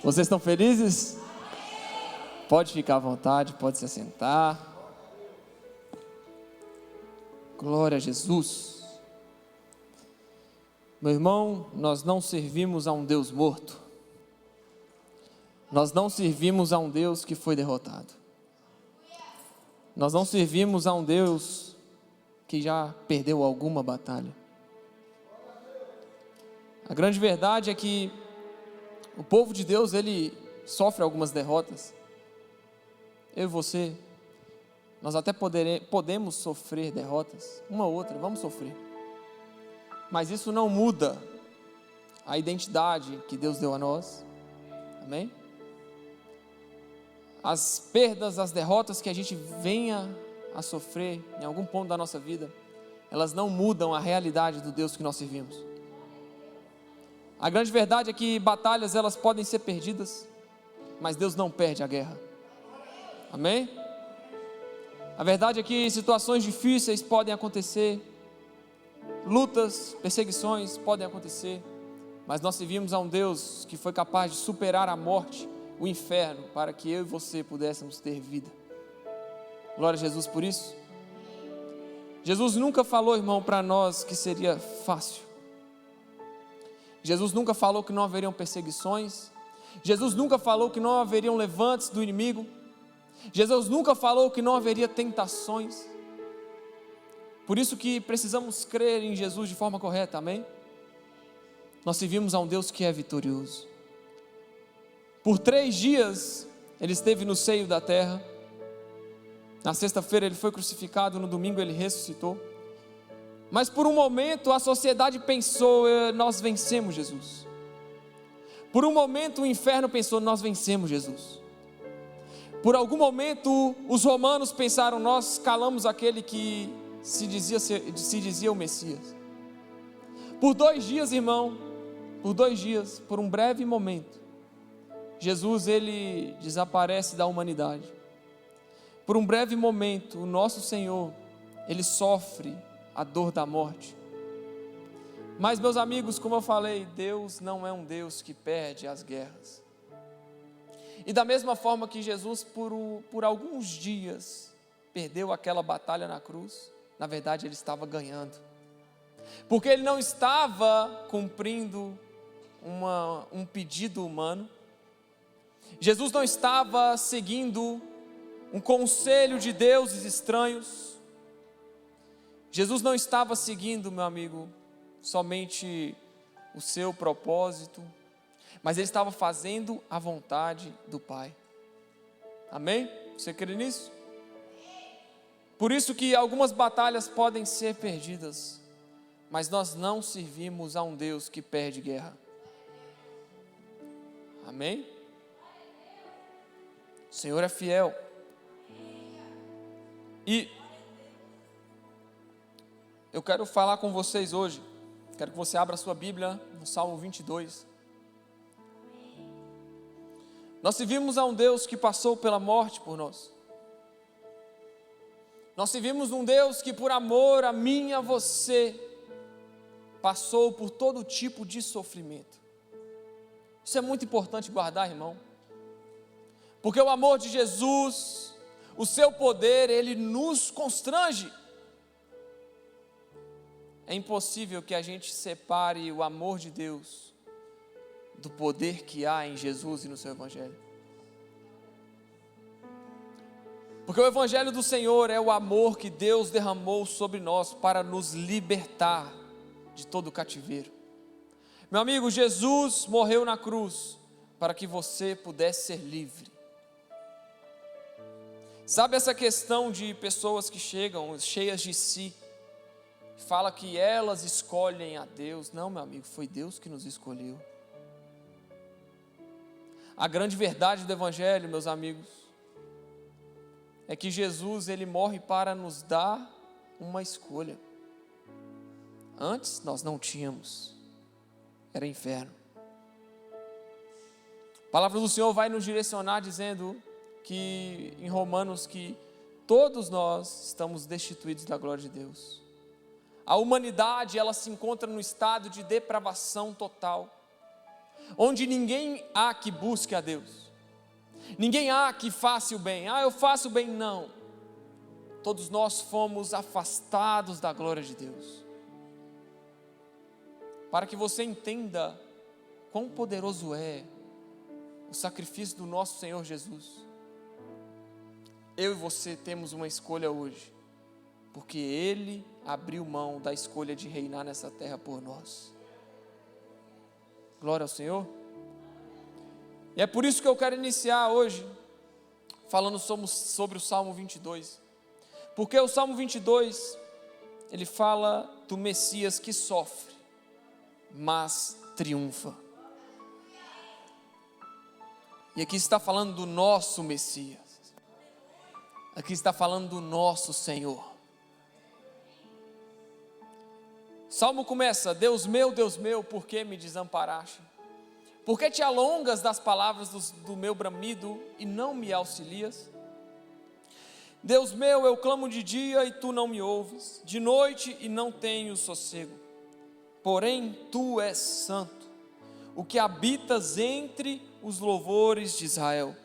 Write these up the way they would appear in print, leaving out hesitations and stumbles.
Vocês estão felizes? Pode ficar à vontade, pode se assentar. Glória a Jesus. Meu irmão, nós não servimos a um Deus morto. Nós não servimos a um Deus que foi derrotado. Nós não servimos a um Deus que já perdeu alguma batalha. A grande verdade é que o povo de Deus, ele sofre algumas derrotas. Eu e você, nós até podemos sofrer derrotas, uma ou outra, vamos sofrer. Mas isso não muda a identidade que Deus deu a nós. Amém? As perdas, as derrotas que a gente venha a sofrer em algum ponto da nossa vida, elas não mudam a realidade do Deus que nós servimos. A grande verdade é que batalhas elas podem ser perdidas, mas Deus não perde a guerra. Amém? A verdade é que situações difíceis podem acontecer, lutas, perseguições podem acontecer, mas nós servimos a um Deus que foi capaz de superar a morte, o inferno, para que eu e você pudéssemos ter vida. Glória a Jesus por isso. Jesus nunca falou, irmão, para nós que seria fácil. Jesus nunca falou que não haveriam perseguições. Jesus nunca falou que não haveriam levantes do inimigo. Jesus nunca falou que não haveria tentações. Por isso que precisamos crer em Jesus de forma correta, amém? Nós servimos a um Deus que é vitorioso. Por 3 dias ele esteve no seio da terra. Na sexta-feira ele foi crucificado, no domingo ele ressuscitou. Mas por um momento a sociedade pensou, nós vencemos Jesus. Por um momento o inferno pensou, nós vencemos Jesus. Por algum momento os romanos pensaram, nós calamos aquele que se dizia o Messias. Por 2 dias, irmão, por um breve momento, Jesus ele desaparece da humanidade. Por um breve momento, o nosso Senhor, ele sofre a dor da morte. Mas, meus amigos, como eu falei, Deus não é um Deus que perde as guerras. E da mesma forma que Jesus, por alguns dias, perdeu aquela batalha na cruz, na verdade ele estava ganhando. Porque ele não estava cumprindo um pedido humano. Jesus não estava seguindo um conselho de deuses estranhos. Jesus não estava seguindo, meu amigo, somente o seu propósito, mas ele estava fazendo a vontade do Pai. Amém? Você crê nisso? Por isso que algumas batalhas podem ser perdidas, mas nós não servimos a um Deus que perde guerra. Amém? O Senhor é fiel. E eu quero falar com vocês hoje, quero que você abra a sua Bíblia no Salmo 22. Nós servimos a um Deus que passou pela morte por nós. Nós servimos um Deus que por amor a mim e a você, passou por todo tipo de sofrimento. Isso é muito importante guardar, irmão. Porque o amor de Jesus, o seu poder, ele nos constrange. É impossível que a gente separe o amor de Deus do poder que há em Jesus e no seu Evangelho. Porque o Evangelho do Senhor é o amor que Deus derramou sobre nós para nos libertar de todo o cativeiro. Meu amigo, Jesus morreu na cruz para que você pudesse ser livre. Sabe essa questão de pessoas que chegam cheias de si, fala que elas escolhem a Deus? Não, meu amigo, foi Deus que nos escolheu. A grande verdade do Evangelho, meus amigos, é que Jesus ele morre para nos dar uma escolha. Antes nós não tínhamos, era inferno. A palavra do Senhor vai nos direcionar dizendo que em Romanos que todos nós estamos destituídos da glória de Deus. A humanidade ela se encontra no estado de depravação total. onde ninguém há que busque a Deus, ninguém há que faça o bem. Eu faço o bem, não. Todos nós fomos afastados da glória de Deus. Para que você entenda quão poderoso é o sacrifício do nosso Senhor Jesus, eu e você temos uma escolha hoje, porque Ele abriu mão da escolha de reinar nessa terra por nós. Glória ao Senhor. E é por isso que eu quero iniciar hoje falando sobre o Salmo 22, porque o Salmo 22 ele fala do Messias que sofre, mas triunfa. E aqui está falando do nosso Messias, aqui está falando do nosso Senhor. O Salmo começa: Deus meu, por que me desamparaste? Por que te alongas das palavras do meu bramido e não me auxilias? Deus meu, eu clamo de dia e tu não me ouves, de noite e não tenho sossego. Porém tu és santo, o que habitas entre os louvores de Israel.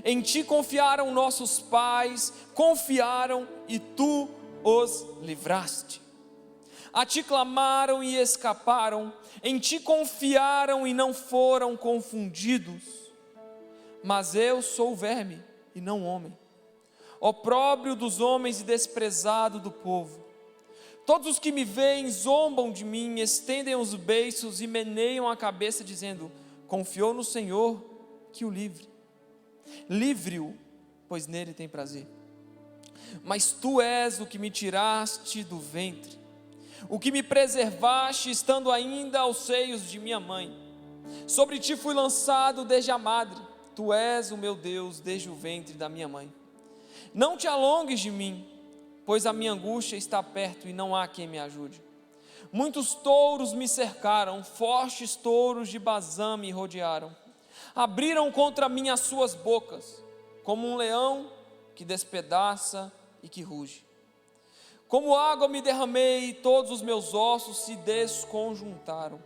Em ti confiaram nossos pais, confiaram e tu os livraste. A ti clamaram e escaparam, em ti confiaram e não foram confundidos. Mas eu sou verme e não homem, opróbrio dos homens e desprezado do povo. Todos os que me veem zombam de mim, estendem os beiços e meneiam a cabeça, dizendo: confiou no Senhor, que o livre. Livre-o, pois nele tem prazer. Mas tu és o que me tiraste do ventre, o que me preservaste estando ainda aos seios de minha mãe. Sobre ti fui lançado desde a madre, tu és o meu Deus desde o ventre da minha mãe. Não te alongues de mim, pois a minha angústia está perto e não há quem me ajude. Muitos touros me cercaram, fortes touros de Bazã me rodearam. Abriram contra mim as suas bocas, como um leão que despedaça e que ruge. Como água me derramei e todos os meus ossos se desconjuntaram.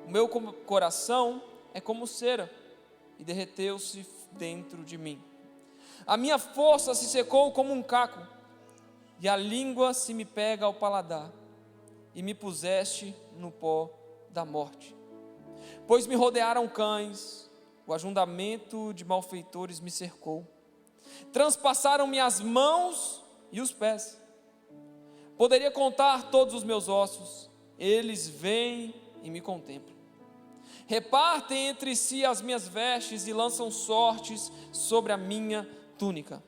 O meu coração é como cera e derreteu-se dentro de mim. A minha força se secou como um caco e a língua se me pega ao paladar, e me puseste no pó da morte. Pois me rodearam cães, o ajuntamento de malfeitores me cercou. Transpassaram-me as mãos e os pés. Poderia contar todos os meus ossos, eles vêm e me contemplam. Repartem entre si as minhas vestes e lançam sortes sobre a minha túnica.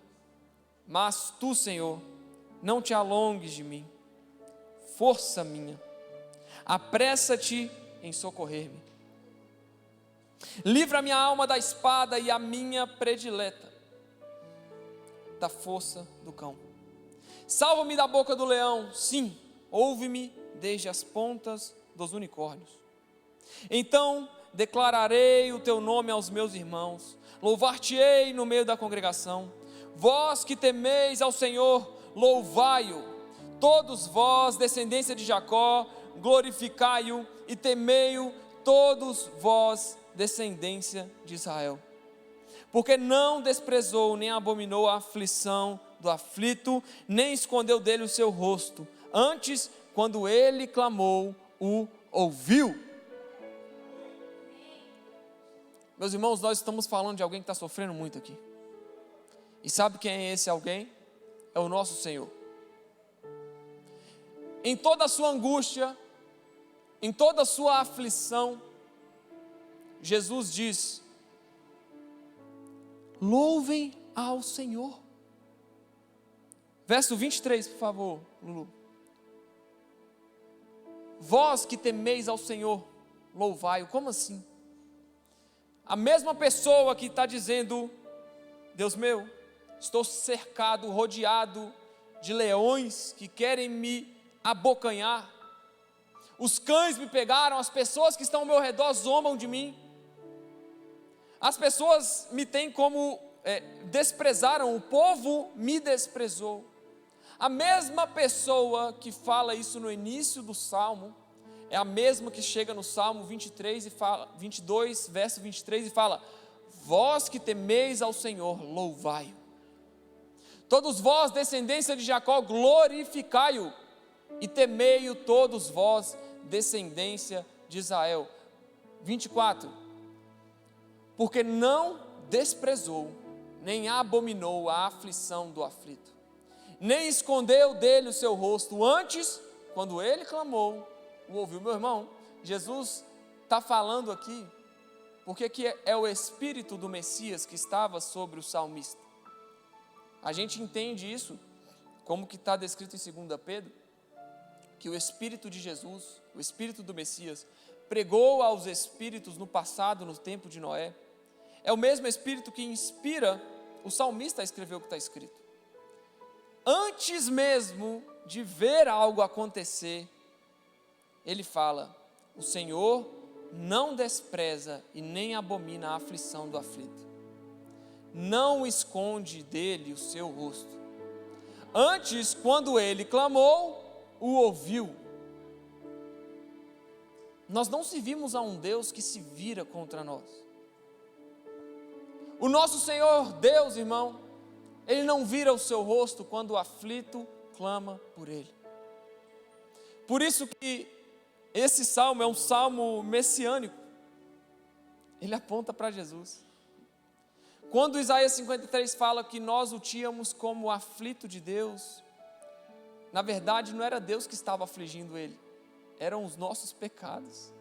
Mas tu, Senhor, não te alongues de mim, força minha, apressa-te em socorrer-me. Livra a minha alma da espada e a minha predileta da força do cão. Salva-me da boca do leão, sim, ouve-me desde as pontas dos unicórnios. Então declararei o teu nome aos meus irmãos, louvar-te-ei no meio da congregação. Vós que temeis ao Senhor, louvai-o. Todos vós, descendência de Jacó, glorificai-o e temei-o, todos vós, descendência de Israel. Porque não desprezou nem abominou a aflição do aflito, nem escondeu dele o seu rosto. Antes, quando ele clamou, o ouviu. Meus irmãos, nós estamos falando de alguém que está sofrendo muito aqui. E sabe quem é esse alguém? É o nosso Senhor. Em toda a sua angústia, em toda a sua aflição, Jesus diz: louvem ao Senhor. Verso 23, por favor, Lulu. Vós que temeis ao Senhor, louvai-o. Como assim? A mesma pessoa que está dizendo: Deus meu, estou cercado, rodeado de leões que querem me abocanhar. Os cães me pegaram, as pessoas que estão ao meu redor zombam de mim. As pessoas me têm como desprezaram, o povo me desprezou. A mesma pessoa que fala isso no início do Salmo é a mesma que chega no Salmo 23 e fala, 22, verso 23 e fala: vós que temeis ao Senhor, louvai-o. Todos vós, descendência de Jacó, glorificai-o, e temei-o todos vós, descendência de Israel. 24, porque não desprezou, nem abominou a aflição do aflito, nem escondeu dele o seu rosto, antes, quando ele clamou, o ouviu. Meu irmão, Jesus está falando aqui, porque que é o Espírito do Messias que estava sobre o salmista. A gente entende isso, como que está descrito em 2 Pedro, que o Espírito de Jesus, o Espírito do Messias, pregou aos espíritos no passado, no tempo de Noé. É o mesmo Espírito que inspira o salmista a escrever o que está escrito. Antes mesmo de ver algo acontecer, ele fala: o Senhor não despreza e nem abomina a aflição do aflito, não esconde dele o seu rosto. Antes, quando ele clamou, o ouviu. Nós não servimos a um Deus que se vira contra nós. O nosso Senhor Deus, irmão, Ele não vira o seu rosto quando o aflito clama por Ele. Por isso que esse salmo é um salmo messiânico. Ele aponta para Jesus. Quando Isaías 53 fala que nós o tínhamos como aflito de Deus, na verdade não era Deus que estava afligindo ele, eram os nossos pecados.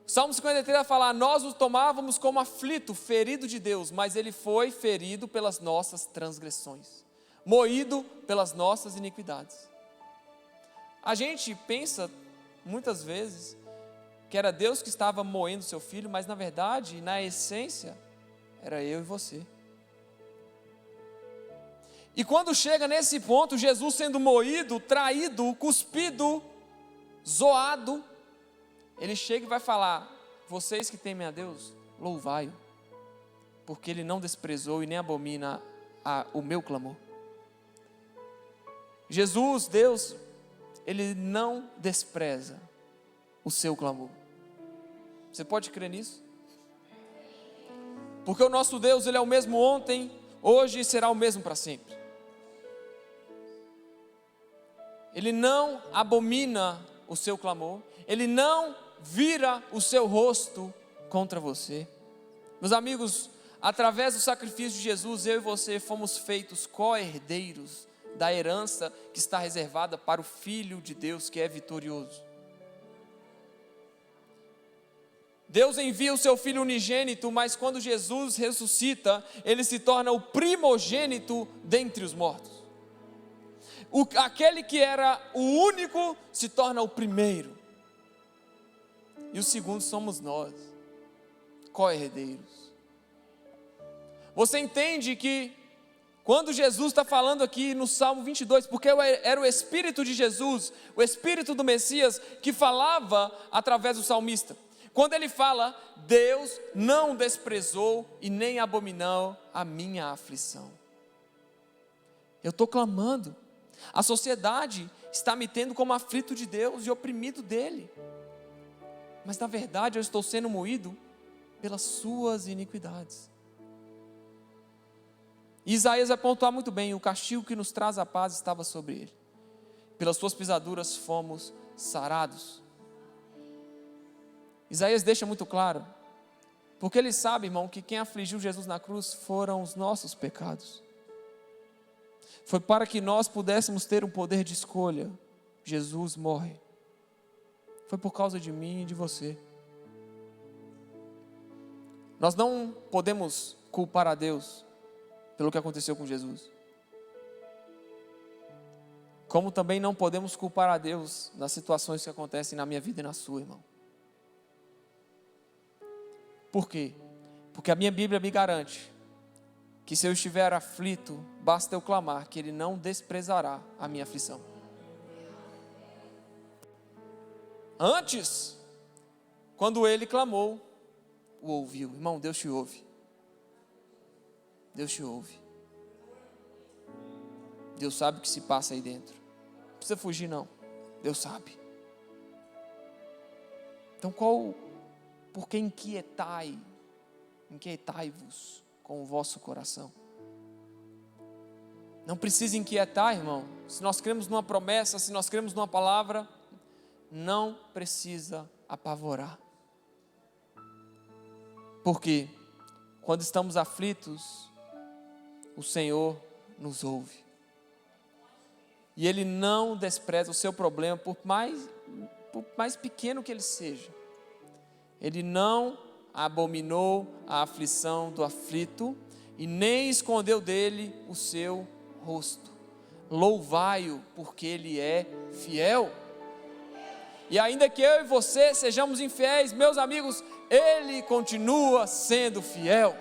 O Salmo 53 vai falar: nós o tomávamos como aflito, ferido de Deus, mas ele foi ferido pelas nossas transgressões, moído pelas nossas iniquidades. A gente pensa muitas vezes que era Deus que estava moendo seu filho, mas na verdade, na essência, era eu e você. E quando chega nesse ponto, Jesus sendo moído, traído, cuspido, zoado, ele chega e vai falar: vocês que temem a Deus, louvai-o, porque ele não desprezou e nem abomina o meu clamor. Jesus, Deus, ele não despreza o seu clamor. Você pode crer nisso? Porque o nosso Deus, ele é o mesmo ontem, hoje e será o mesmo para sempre. Ele não abomina o seu clamor, ele não vira o seu rosto contra você. Meus amigos, através do sacrifício de Jesus, eu e você fomos feitos co-herdeiros da herança que está reservada para o Filho de Deus que é vitorioso. Deus envia o seu Filho unigênito, mas quando Jesus ressuscita, ele se torna o primogênito dentre os mortos. Aquele que era o único se torna o primeiro. E o segundo somos nós, co-herdeiros. Você entende que quando Jesus está falando aqui no Salmo 22, porque era o Espírito de Jesus, o Espírito do Messias, que falava através do salmista. Quando ele fala: Deus não desprezou e nem abominou a minha aflição. Eu estou clamando. A sociedade está me tendo como aflito de Deus e oprimido dele. Mas na verdade eu estou sendo moído pelas suas iniquidades. E Isaías vai pontuar muito bem: o castigo que nos traz a paz estava sobre ele. Pelas suas pisaduras fomos sarados. Isaías deixa muito claro, porque ele sabe, irmão, que quem afligiu Jesus na cruz foram os nossos pecados. Foi para que nós pudéssemos ter um poder de escolha. Jesus morre. Foi por causa de mim e de você. Nós não podemos culpar a Deus pelo que aconteceu com Jesus. Como também não podemos culpar a Deus nas situações que acontecem na minha vida e na sua, irmão. Por quê? Porque a minha Bíblia me garante que se eu estiver aflito, basta eu clamar que Ele não desprezará a minha aflição. Antes, quando ele clamou, o ouviu. Irmão, Deus te ouve. Deus te ouve. Deus sabe o que se passa aí dentro. Não precisa fugir não. Deus sabe. Então por que inquietai-vos com o vosso coração? Não precisa inquietar, irmão. Se nós cremos numa promessa, se nós cremos numa palavra, não precisa apavorar. Porque quando estamos aflitos, o Senhor nos ouve. E Ele não despreza o seu problema, por mais pequeno que ele seja. Ele não abominou a aflição do aflito e nem escondeu dele o seu rosto. Louvai-o, porque Ele é fiel. E ainda que eu e você sejamos infiéis, meus amigos, Ele continua sendo fiel.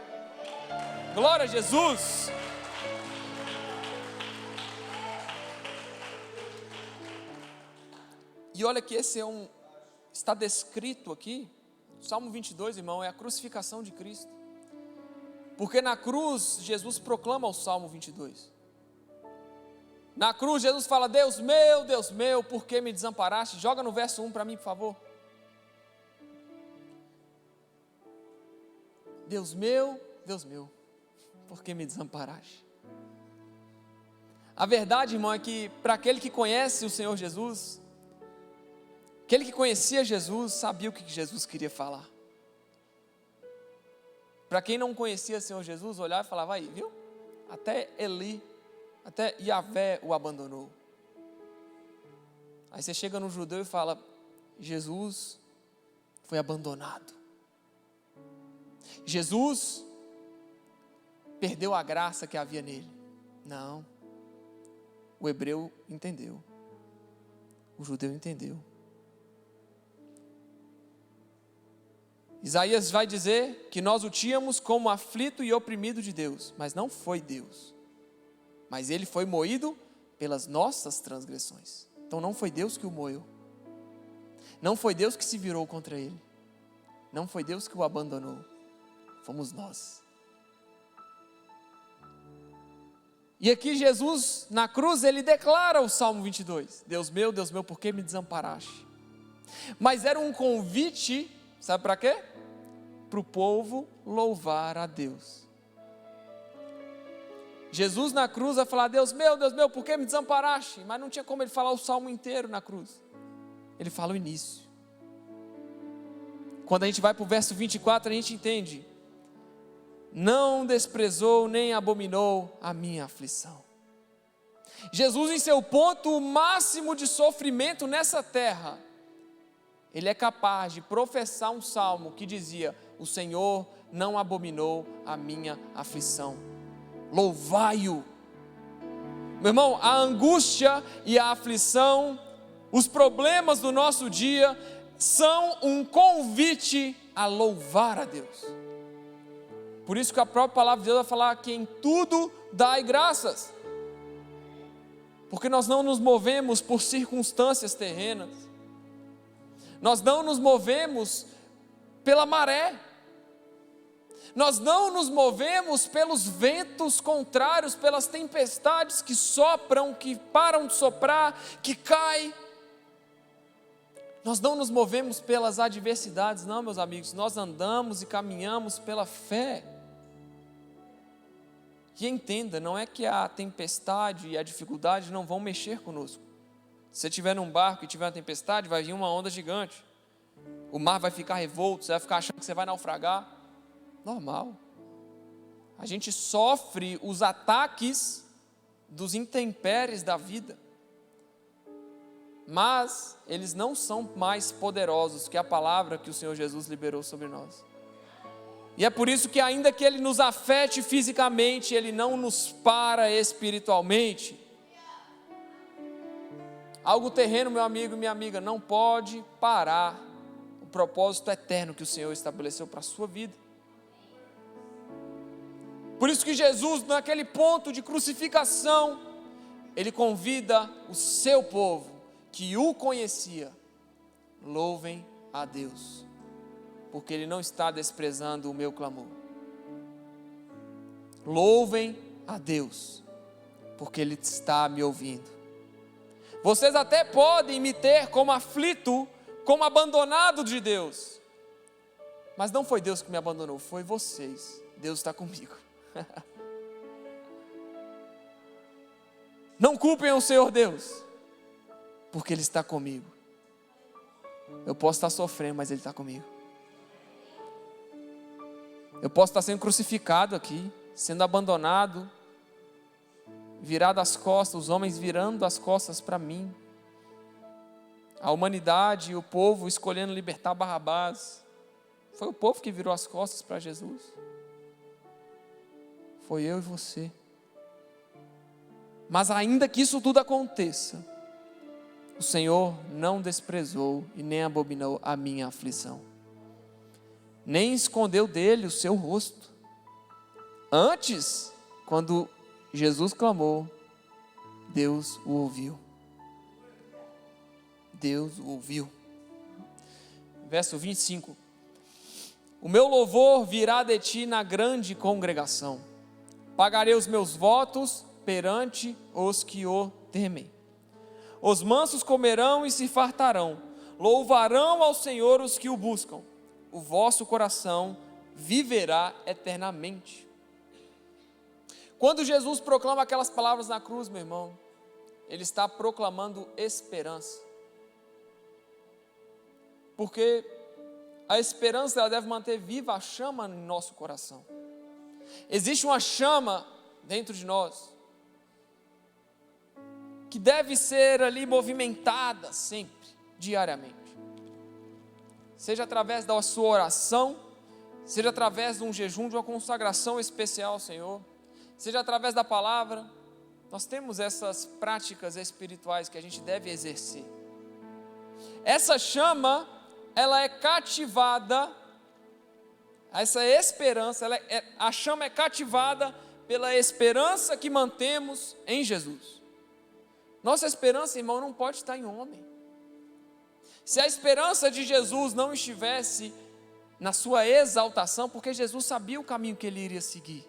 Glória a Jesus! E olha que está descrito aqui, Salmo 22, irmão, é a crucificação de Cristo. Porque na cruz, Jesus proclama o Salmo 22. Na cruz, Jesus fala: Deus meu, por que me desamparaste? Joga no verso 1 para mim, por favor. Deus meu, por que me desamparaste? A verdade, irmão, é que para aquele que conhece o Senhor Jesus, aquele que conhecia Jesus, sabia o que Jesus queria falar. Para quem não conhecia o Senhor Jesus, olhava e falava: aí, viu? Até Yahvé o abandonou. Aí você chega no judeu e fala: Jesus foi abandonado. Jesus perdeu a graça que havia nele. Não. O hebreu entendeu. O judeu entendeu. Isaías vai dizer que nós o tínhamos como aflito e oprimido de Deus, mas não foi Deus. Mas ele foi moído pelas nossas transgressões. Então não foi Deus que o moeu. Não foi Deus que se virou contra ele. Não foi Deus que o abandonou. Fomos nós. E aqui Jesus, na cruz, ele declara o Salmo 22. Deus meu, por que me desamparaste? Mas era um convite, sabe para quê? Para o povo louvar a Deus. Jesus na cruz vai falar: Deus meu, por que me desamparaste? Mas não tinha como ele falar o salmo inteiro na cruz. Ele fala o início. Quando a gente vai para o verso 24, a gente entende: não desprezou nem abominou a minha aflição. Jesus, em seu ponto máximo de sofrimento nessa terra, ele é capaz de professar um salmo que dizia: o Senhor não abominou a minha aflição. Louvai-o. Meu irmão, a angústia e a aflição, os problemas do nosso dia, são um convite a louvar a Deus. Por isso que a própria palavra de Deus vai falar que em tudo dai graças. Porque nós não nos movemos por circunstâncias terrenas. Nós não nos movemos pela maré. Nós não nos movemos pelos ventos contrários, pelas tempestades que sopram, que param de soprar, que caem. Nós não nos movemos pelas adversidades, não, meus amigos. Nós andamos e caminhamos pela fé. E entenda, não é que a tempestade e a dificuldade não vão mexer conosco. Se você estiver num barco e tiver uma tempestade, vai vir uma onda gigante. O mar vai ficar revolto, você vai ficar achando que você vai naufragar. Normal. A gente sofre os ataques dos intempéries da vida. Mas eles não são mais poderosos que a palavra que o Senhor Jesus liberou sobre nós. E é por isso que ainda que Ele nos afete fisicamente, Ele não nos para espiritualmente. Algo terreno, meu amigo e minha amiga, não pode parar o propósito eterno que o Senhor estabeleceu para a sua vida. Por isso que Jesus, naquele ponto de crucificação, Ele convida o seu povo, que o conhecia: louvem a Deus, porque Ele não está desprezando o meu clamor. Louvem a Deus, porque Ele está me ouvindo. Vocês até podem me ter como aflito, como abandonado de Deus. Mas não foi Deus que me abandonou, foi vocês. Deus está comigo. Não culpem o Senhor Deus, porque Ele está comigo. Eu posso estar sofrendo, mas Ele está comigo. Eu posso estar sendo crucificado aqui, sendo abandonado, virado as costas, os homens virando as costas para mim. A humanidade e o povo escolhendo libertar Barrabás. Foi o povo que virou as costas para Jesus. Foi eu e você. Mas ainda que isso tudo aconteça, o Senhor não desprezou e nem abominou a minha aflição. Nem escondeu dele o seu rosto. Antes, quando Jesus clamou, Deus o ouviu. Deus o ouviu. Verso 25. O meu louvor virá de ti na grande congregação. Pagarei os meus votos perante os que o temem. Os mansos comerão e se fartarão. Louvarão ao Senhor os que o buscam. O vosso coração viverá eternamente. Quando Jesus proclama aquelas palavras na cruz, meu irmão, Ele está proclamando esperança. Porque a esperança, ela deve manter viva a chama no nosso coração. Existe uma chama dentro de nós, que deve ser ali movimentada sempre, diariamente. Seja através da sua oração, seja através de um jejum, de uma consagração especial ao Senhor, seja através da palavra. Nós temos essas práticas espirituais que a gente deve exercer. Essa chama, ela é cativada, essa esperança, a chama é cativada pela esperança que mantemos em Jesus. Nossa esperança, irmão, não pode estar em homem. Se a esperança de Jesus não estivesse na sua exaltação, porque Jesus sabia o caminho que Ele iria seguir.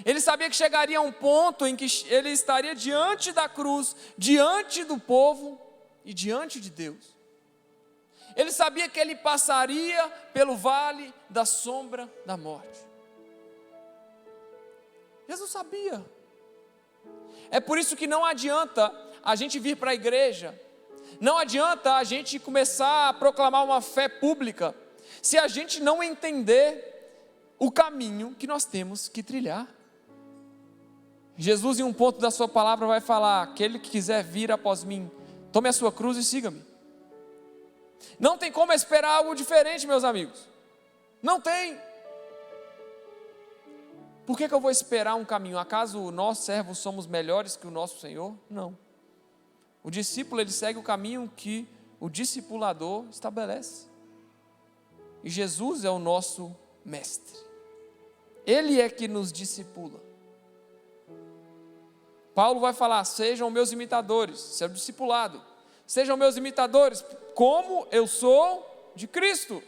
Ele sabia que chegaria a um ponto em que Ele estaria diante da cruz, diante do povo e diante de Deus. Ele sabia que Ele passaria pelo vale da sombra da morte. Jesus sabia. É por isso que não adianta a gente vir para a igreja, não adianta a gente começar a proclamar uma fé pública, se a gente não entender o caminho que nós temos que trilhar. Jesus, em um ponto da sua palavra, vai falar: aquele que quiser vir após mim, tome a sua cruz e siga-me. Não tem como esperar algo diferente, meus amigos. Não tem. Por que eu vou esperar um caminho? Acaso nós, servos, somos melhores que o nosso Senhor? Não. O discípulo, ele segue o caminho que o discipulador estabelece. E Jesus é o nosso mestre. Ele é que nos discipula. Paulo vai falar: sejam meus imitadores, seu discipulado. Sejam meus imitadores, como eu sou de Cristo.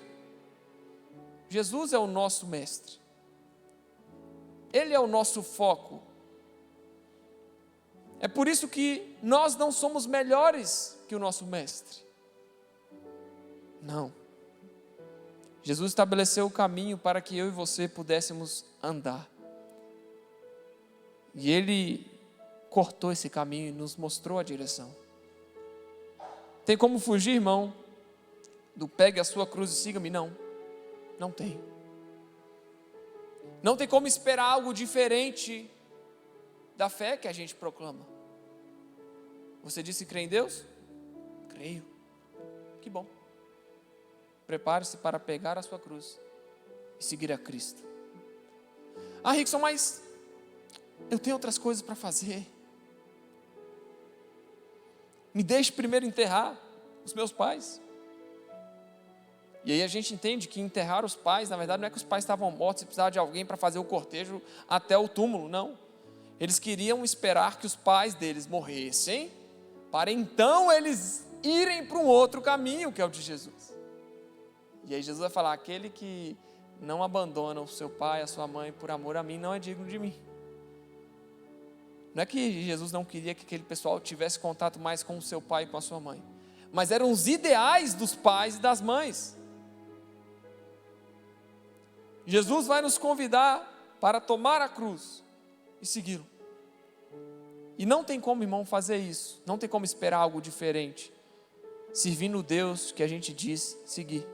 Jesus é o nosso mestre. Ele é o nosso foco. É por isso que nós não somos melhores que o nosso mestre. Não. Jesus estabeleceu o caminho para que eu e você pudéssemos andar. E Ele cortou esse caminho e nos mostrou a direção. Tem como fugir, irmão, do pegue a sua cruz e siga-me? Não. Não tem. Não tem como esperar algo diferente da fé que a gente proclama. Você disse que crê em Deus? Creio. Que bom. Prepare-se para pegar a sua cruz e seguir a Cristo. Ah, Rickson, mas eu tenho outras coisas para fazer. Me deixe primeiro enterrar os meus pais. E aí a gente entende que enterrar os pais, na verdade, não é que os pais estavam mortos e precisavam de alguém para fazer o cortejo até o túmulo, não. Eles queriam esperar que os pais deles morressem, para então eles irem para um outro caminho, que é o de Jesus. E aí Jesus vai falar: aquele que não abandona o seu pai, a sua mãe, por amor a mim, não é digno de mim. Não é que Jesus não queria que aquele pessoal tivesse contato mais com o seu pai e com a sua mãe, mas eram os ideais dos pais e das mães. Jesus vai nos convidar para tomar a cruz e segui-lo. E não tem como, irmão, fazer isso, não tem como esperar algo diferente, servindo o Deus que a gente diz seguir.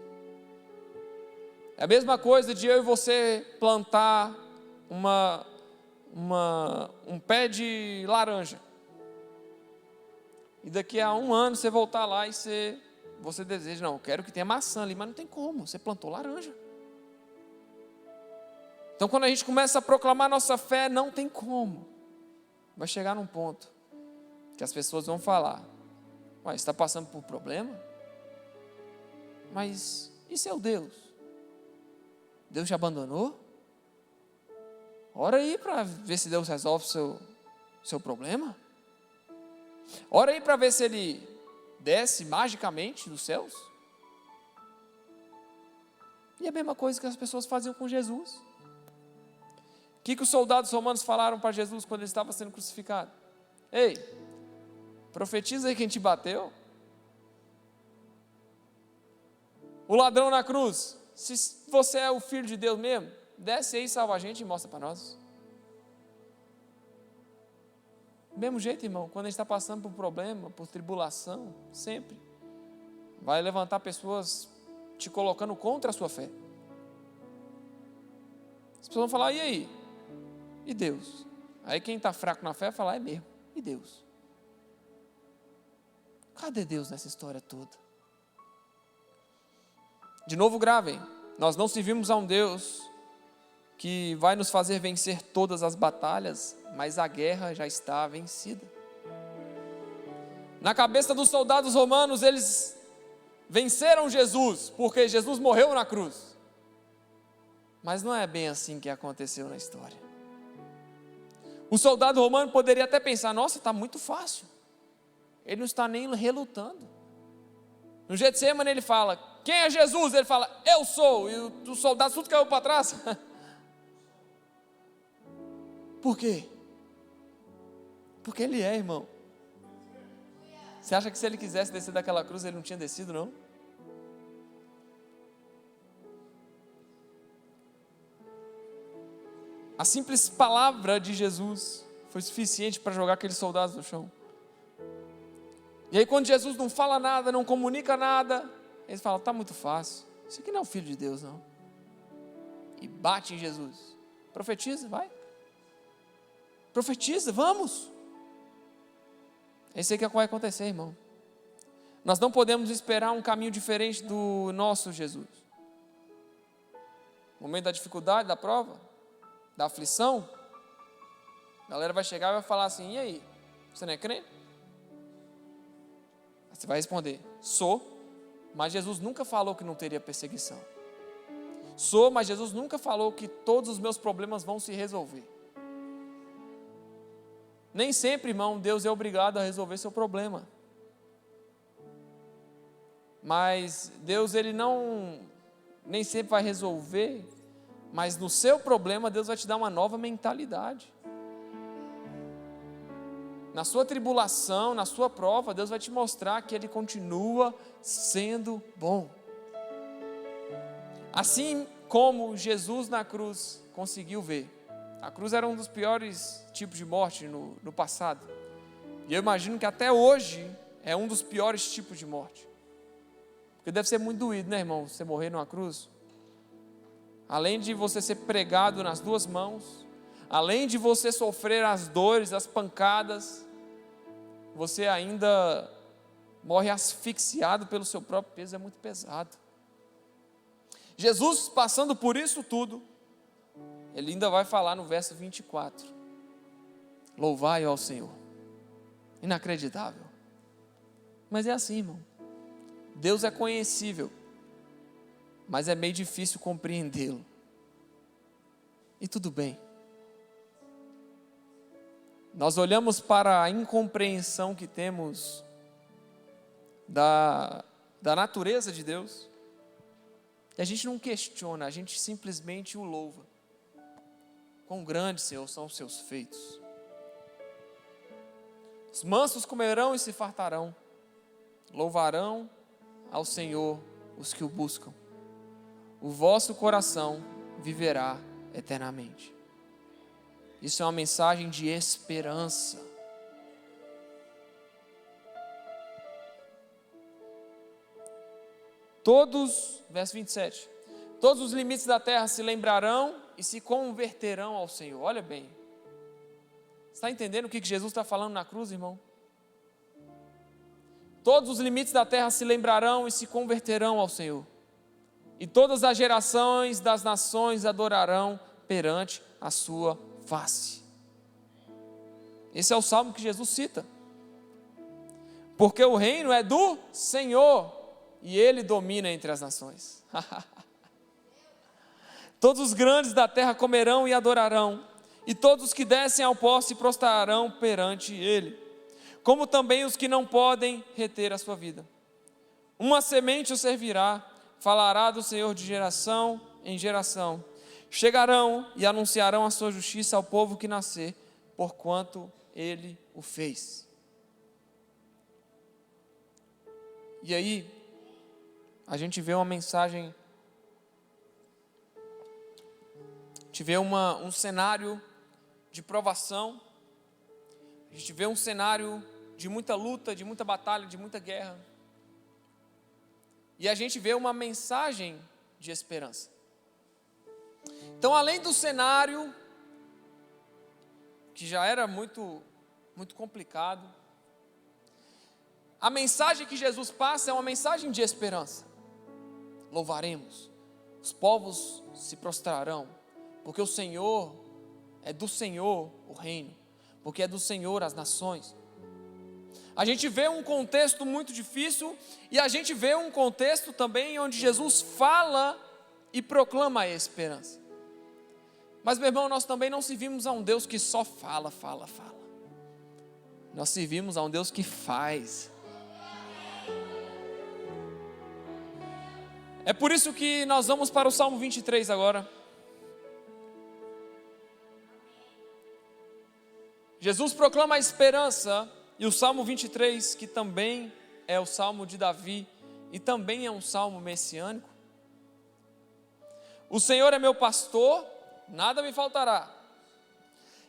É a mesma coisa de eu e você plantar um pé de laranja, e daqui a 1 ano você voltar lá e você deseja, não, eu quero que tenha maçã ali, mas não tem como, você plantou laranja. Então quando a gente começa a proclamar nossa fé, não tem como, vai chegar num ponto que as pessoas vão falar, ué, você está passando por problema? Mas e seu Deus? Deus te abandonou? Ora aí para ver se Deus resolve seu problema. Ora aí para ver se Ele desce magicamente dos céus. E é a mesma coisa que as pessoas faziam com Jesus. O que os soldados romanos falaram para Jesus quando ele estava sendo crucificado? Ei, profetiza aí quem te bateu. O ladrão na cruz, se você é o filho de Deus mesmo, desce aí, salva a gente e mostra para nós. Do mesmo jeito, irmão, quando a gente está passando por problema, por tribulação, sempre vai levantar pessoas te colocando contra a sua fé. As pessoas vão falar, e aí? E Deus? Aí quem está fraco na fé vai falar, é mesmo, e Deus? Cadê Deus nessa história toda? De novo gravem, nós não servimos a um Deus que vai nos fazer vencer todas as batalhas, mas a guerra já está vencida. Na cabeça dos soldados romanos, eles venceram Jesus, porque Jesus morreu na cruz. Mas não é bem assim que aconteceu na história. O soldado romano poderia até pensar, nossa, está muito fácil. Ele não está nem relutando. No Getsemane ele fala, quem é Jesus? Ele fala, eu sou. E os soldados tudo caiu para trás. Por quê? Porque ele é, irmão. Você acha que se ele quisesse descer daquela cruz, ele não tinha descido, não? A simples palavra de Jesus foi suficiente para jogar aqueles soldados no chão. E aí quando Jesus não fala nada, não comunica nada, eles falam, está muito fácil, isso aqui não é o Filho de Deus não. E bate em Jesus. Profetiza, vai. Profetiza, vamos. É isso aí que vai acontecer, irmão. Nós não podemos esperar um caminho diferente do nosso Jesus. No momento da dificuldade, da prova, da aflição, a galera vai chegar e vai falar assim, e aí, você não é crente? Você vai responder, sou, mas Jesus nunca falou que não teria perseguição. Sou, mas Jesus nunca falou que todos os meus problemas vão se resolver. Nem sempre, irmão, Deus é obrigado a resolver seu problema. Mas Deus, Ele nem sempre vai resolver, mas no seu problema Deus vai te dar uma nova mentalidade. Na sua tribulação, na sua prova, Deus vai te mostrar que Ele continua sendo bom. Assim como Jesus na cruz conseguiu ver. A cruz era um dos piores tipos de morte no passado. E eu imagino que até hoje é um dos piores tipos de morte. Porque deve ser muito doído, né, irmão? Você morrer numa cruz. Além de você ser pregado nas 2 mãos, além de você sofrer as dores, as pancadas, você ainda morre asfixiado pelo seu próprio peso, é muito pesado. Jesus, passando por isso tudo, Ele ainda vai falar no verso 24, louvai ao Senhor. Inacreditável. Mas é assim, irmão. Deus é conhecível, mas é meio difícil compreendê-lo. E tudo bem. Nós olhamos para a incompreensão que temos da natureza de Deus, e a gente não questiona, a gente simplesmente o louva. Quão grandes, Senhor, são os seus feitos. Os mansos comerão e se fartarão, louvarão ao Senhor os que o buscam. O vosso coração viverá eternamente. Isso é uma mensagem de esperança. Verso 27, todos os limites da terra se lembrarão e se converterão ao Senhor. Olha bem, você está entendendo o que Jesus está falando na cruz, irmão? Todos os limites da terra se lembrarão e se converterão ao Senhor, e todas as gerações das nações adorarão perante a sua face. Esse é o salmo que Jesus cita, porque o reino é do Senhor, e Ele domina entre as nações. Todos os grandes da terra comerão e adorarão, e todos os que descem ao pó se prostrarão perante Ele, como também os que não podem reter a sua vida. Uma semente o servirá, falará do Senhor de geração em geração. Chegarão e anunciarão a sua justiça ao povo que nascer, porquanto Ele o fez. E aí, a gente vê uma mensagem, a gente vê um cenário de provação, a gente vê um cenário de muita luta, de muita batalha, de muita guerra, e a gente vê uma mensagem de esperança. Então, além do cenário, que já era muito complicado, a mensagem que Jesus passa é uma mensagem de esperança. Louvaremos, os povos se prostrarão, porque o Senhor, é do Senhor o reino, porque é do Senhor as nações. A gente vê um contexto muito difícil, e a gente vê um contexto também onde Jesus fala e proclama a esperança. Mas, meu irmão, nós também não servimos a um Deus que só fala. Nós servimos a um Deus que faz. É por isso que nós vamos para o Salmo 23 agora. Jesus proclama a esperança, e o Salmo 23, que também é o Salmo de Davi, e também é um salmo messiânico. O Senhor é meu pastor, nada me faltará.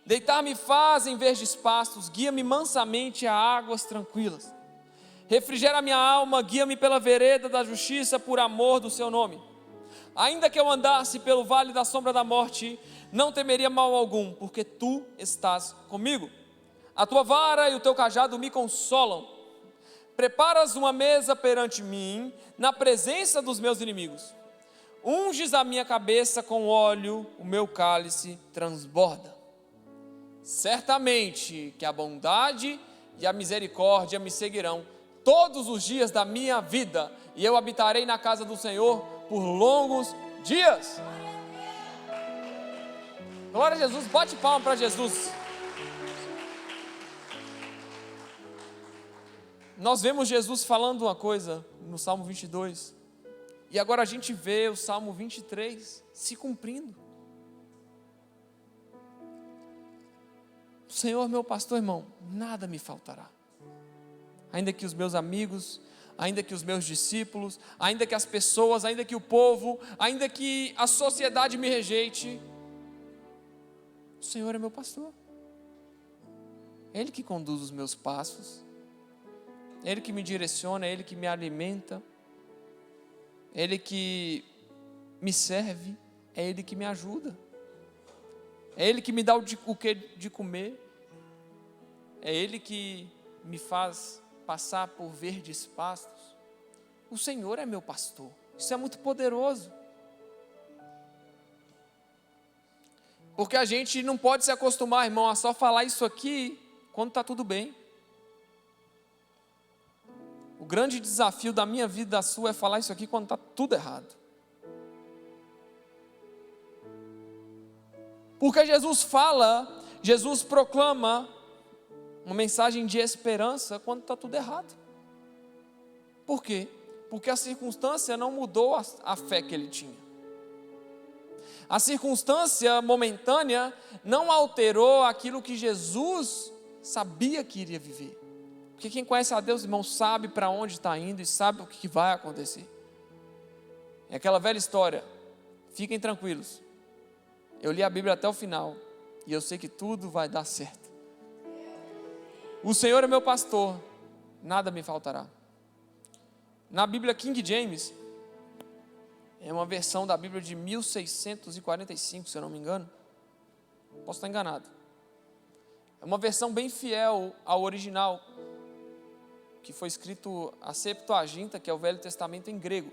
Deitar-me faz em verdes pastos, guia-me mansamente a águas tranquilas. Refrigera minha alma, guia-me pela vereda da justiça, por amor do seu nome. Ainda que eu andasse pelo vale da sombra da morte, não temeria mal algum, porque tu estás comigo. A tua vara e o teu cajado me consolam. Preparas uma mesa perante mim, na presença dos meus inimigos. Unges a minha cabeça com óleo, o meu cálice transborda. Certamente que a bondade e a misericórdia me seguirão todos os dias da minha vida, e eu habitarei na casa do Senhor por longos dias. Glória a Jesus, bate palma para Jesus. Nós vemos Jesus falando uma coisa no Salmo 22, e agora a gente vê o Salmo 23 se cumprindo. O Senhor, meu pastor, irmão, nada me faltará. Ainda que os meus amigos, ainda que os meus discípulos, ainda que as pessoas, ainda que o povo, ainda que a sociedade me rejeite, o Senhor é meu pastor. É Ele que conduz os meus passos, é Ele que me direciona, é Ele que me alimenta, é Ele que me serve, é Ele que me ajuda, é Ele que me dá o que de comer, é Ele que me faz passar por verdes pastos. O Senhor é meu pastor. Isso é muito poderoso, porque a gente não pode se acostumar, irmão, a só falar isso aqui quando está tudo bem. O grande desafio da minha vida e da sua é falar isso aqui quando está tudo errado. Porque Jesus fala, Jesus proclama uma mensagem de esperança quando está tudo errado. Por quê? Porque a circunstância não mudou a fé que ele tinha. A circunstância momentânea não alterou aquilo que Jesus sabia que iria viver. Porque quem conhece a Deus, irmão, sabe para onde está indo e sabe o que vai acontecer. É aquela velha história, fiquem tranquilos, eu li a Bíblia até o final, e eu sei que tudo vai dar certo. O Senhor é meu pastor, nada me faltará. Na Bíblia King James, é uma versão da Bíblia de 1645, se eu não me engano, posso estar enganado. É uma versão bem fiel ao original, que foi escrito a Septuaginta, que é o Velho Testamento em grego.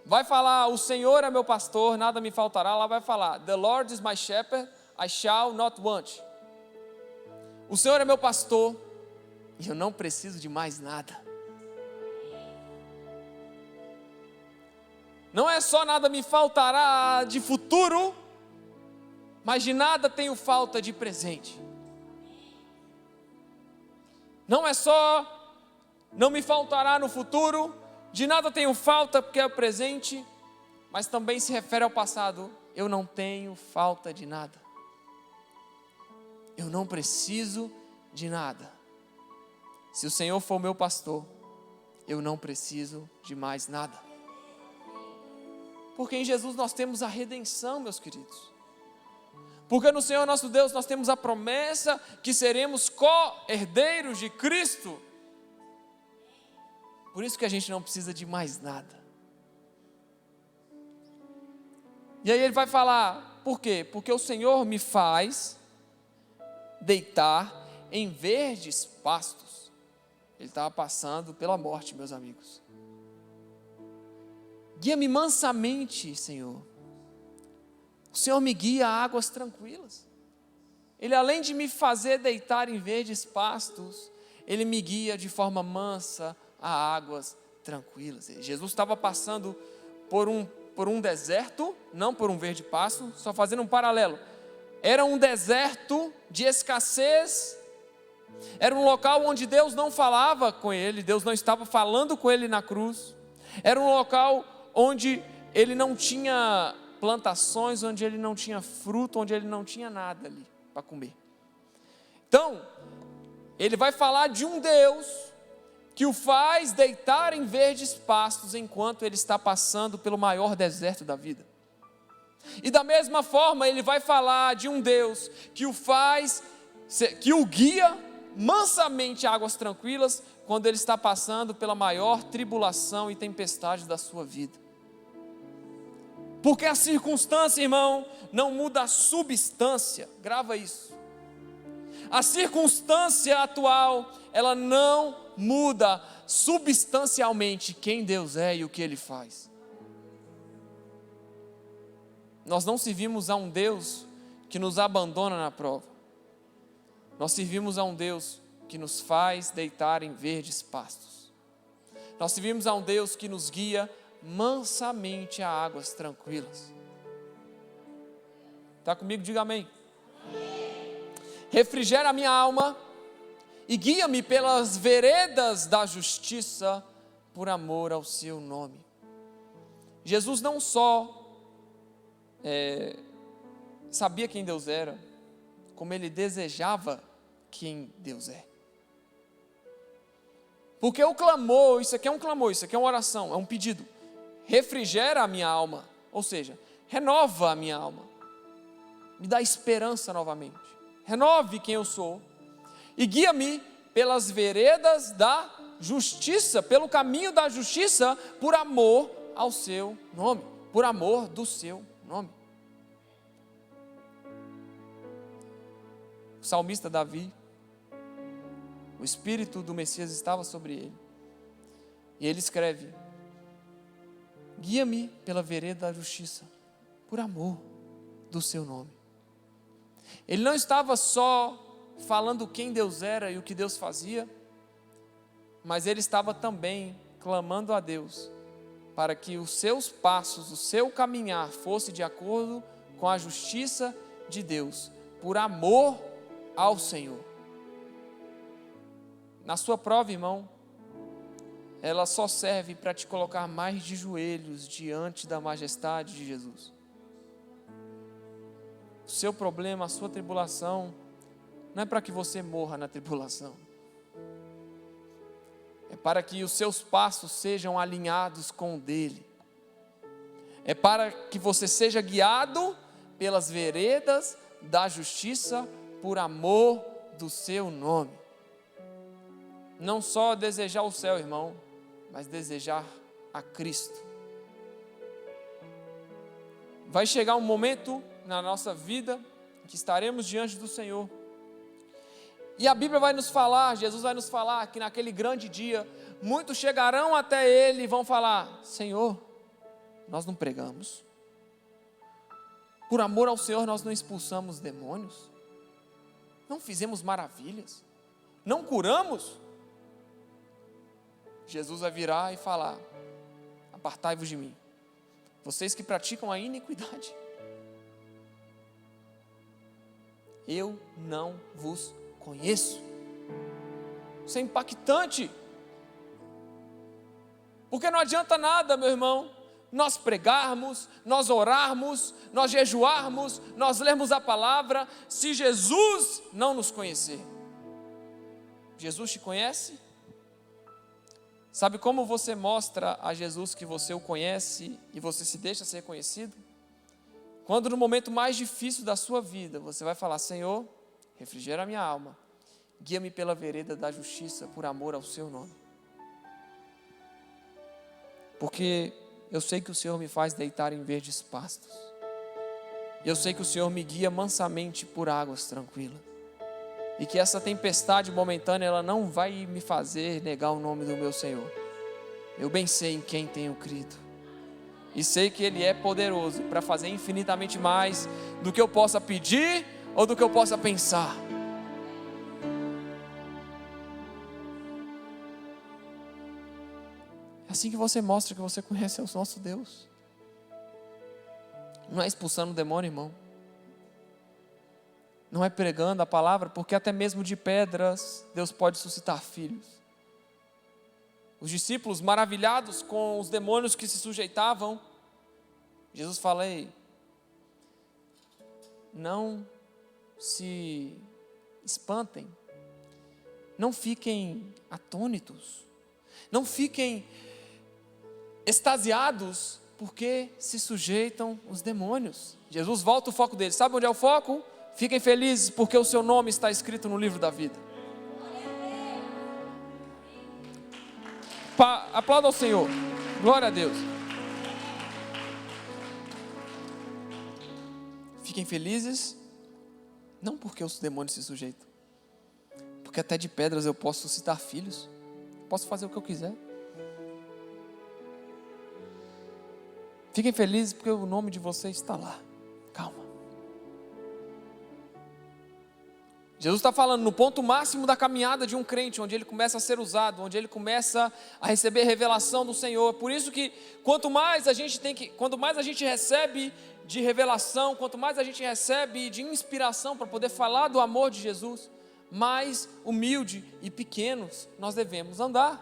Vai falar, o Senhor é meu pastor, nada me faltará. Lá vai falar, the Lord is my shepherd, I shall not want. O Senhor é meu pastor, e eu não preciso de mais nada. Não é só nada me faltará de futuro, mas de nada tenho falta de presente. Não é só não me faltará no futuro, de nada tenho falta porque é o presente, mas também se refere ao passado. Eu não tenho falta de nada. Eu não preciso de nada. Se o Senhor for meu pastor, eu não preciso de mais nada. Porque em Jesus nós temos a redenção, meus queridos. Porque no Senhor nosso Deus nós temos a promessa que seremos co-herdeiros de Cristo. Por isso que a gente não precisa de mais nada. E aí ele vai falar, por quê? Porque o Senhor me faz deitar em verdes pastos. Ele estava passando pela morte, meus amigos. Guia-me mansamente, Senhor. O Senhor me guia a águas tranquilas. Ele, além de me fazer deitar em verdes pastos, Ele me guia de forma mansa a águas tranquilas. Jesus estava passando por um deserto, não por um verde pasto, só fazendo um paralelo. Era um deserto de escassez, era um local onde Deus não falava com ele, Deus não estava falando com ele na cruz, era um local onde ele não tinha plantações, onde ele não tinha fruto, onde ele não tinha nada ali para comer. Então, ele vai falar de um Deus que o faz deitar em verdes pastos enquanto ele está passando pelo maior deserto da vida. E da mesma forma ele vai falar de um Deus que o guia mansamente a águas tranquilas quando ele está passando pela maior tribulação e tempestade da sua vida. Porque a circunstância, irmão, não muda a substância, grava isso. A circunstância atual, ela não muda substancialmente quem Deus é e o que Ele faz. Nós não servimos a um Deus que nos abandona na prova. Nós servimos a um Deus que nos faz deitar em verdes pastos. Nós servimos a um Deus que nos guia mansamente a águas tranquilas. Está comigo? Diga amém. Refrigera a minha alma e guia-me pelas veredas da justiça por amor ao seu nome. Jesus não só sabia quem Deus era, como ele desejava quem Deus é. Porque o clamor, isso aqui é um clamor, isso aqui é uma oração, é um pedido. Refrigera a minha alma, ou seja, renova a minha alma, me dá esperança novamente, renove quem eu sou e guia-me pelas veredas da justiça, pelo caminho da justiça, por amor ao seu nome, por amor do seu nome. O salmista Davi, o Espírito do Messias estava sobre ele, e ele escreve: guia-me pela vereda da justiça, por amor do seu nome. Ele não estava só falando quem Deus era e o que Deus fazia, mas ele estava também clamando a Deus para que os seus passos, o seu caminhar fosse de acordo com a justiça de Deus, por amor ao Senhor. Na sua prova, irmão, ela só serve para te colocar mais de joelhos diante da majestade de Jesus. O seu problema, a sua tribulação, não é para que você morra na tribulação. para que os seus passos sejam alinhados com o dele. É para que você seja guiado pelas veredas da justiça por amor do seu nome. Não só desejar o céu, irmão, mas desejar a Cristo. Vai chegar um momento na nossa vida em que estaremos diante do Senhor. E a Bíblia vai nos falar, Jesus vai nos falar que naquele grande dia, muitos chegarão até Ele e vão falar: Senhor, nós não pregamos. Por amor ao Senhor nós não expulsamos demônios. Não fizemos maravilhas. Não curamos. Jesus vai virar e falar: apartai-vos de mim, vocês que praticam a iniquidade. Eu não vos conheço. Isso é impactante. Porque não adianta nada, meu irmão, nós pregarmos, nós orarmos, nós jejuarmos, nós lermos a palavra, se Jesus não nos conhecer. Jesus te conhece? Sabe como você mostra a Jesus que você o conhece e você se deixa ser conhecido? Quando no momento mais difícil da sua vida, você vai falar: Senhor, refrigera a minha alma, guia-me pela vereda da justiça por amor ao seu nome. Porque eu sei que o Senhor me faz deitar em verdes pastos. Eu sei que o Senhor me guia mansamente por águas tranquilas. E que essa tempestade momentânea, ela não vai me fazer negar o nome do meu Senhor. Eu bem sei em quem tenho crido. E sei que Ele é poderoso para fazer infinitamente mais do que eu possa pedir ou do que eu possa pensar. É assim que você mostra que você conhece o nosso Deus. Não é expulsando o demônio, irmão. Não é pregando a palavra, porque até mesmo de pedras Deus pode suscitar filhos. Os discípulos, maravilhados com os demônios que se sujeitavam, Jesus fala: ei, não se espantem, não fiquem atônitos, não fiquem extasiados, porque se sujeitam os demônios. Jesus volta o foco deles. Sabe onde é o foco? Fiquem felizes porque o seu nome está escrito no livro da vida. Aplauda ao Senhor. Glória a Deus. Fiquem felizes, não porque os demônios se sujeitam, porque até de pedras eu posso suscitar filhos, posso fazer o que eu quiser. Fiquem felizes porque o nome de vocês está lá. Calma. Jesus está falando no ponto máximo da caminhada de um crente, onde ele começa a ser usado, onde ele começa a receber revelação do Senhor. Por isso que quanto mais a gente recebe de revelação, quanto mais a gente recebe de inspiração para poder falar do amor de Jesus, mais humilde e pequenos nós devemos andar.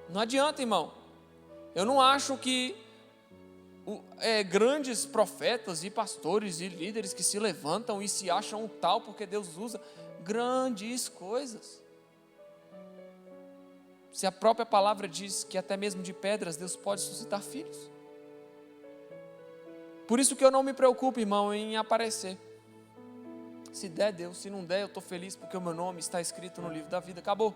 Não adianta, irmão. Eu não acho que grandes profetas e pastores e líderes que se levantam e se acham tal porque Deus usa grandes coisas. Se a própria palavra diz que até mesmo de pedras Deus pode suscitar filhos. Por isso que eu não me preocupo, irmão, em aparecer. Se der, Deus, se não der, eu estou feliz porque o meu nome está escrito no livro da vida. Acabou.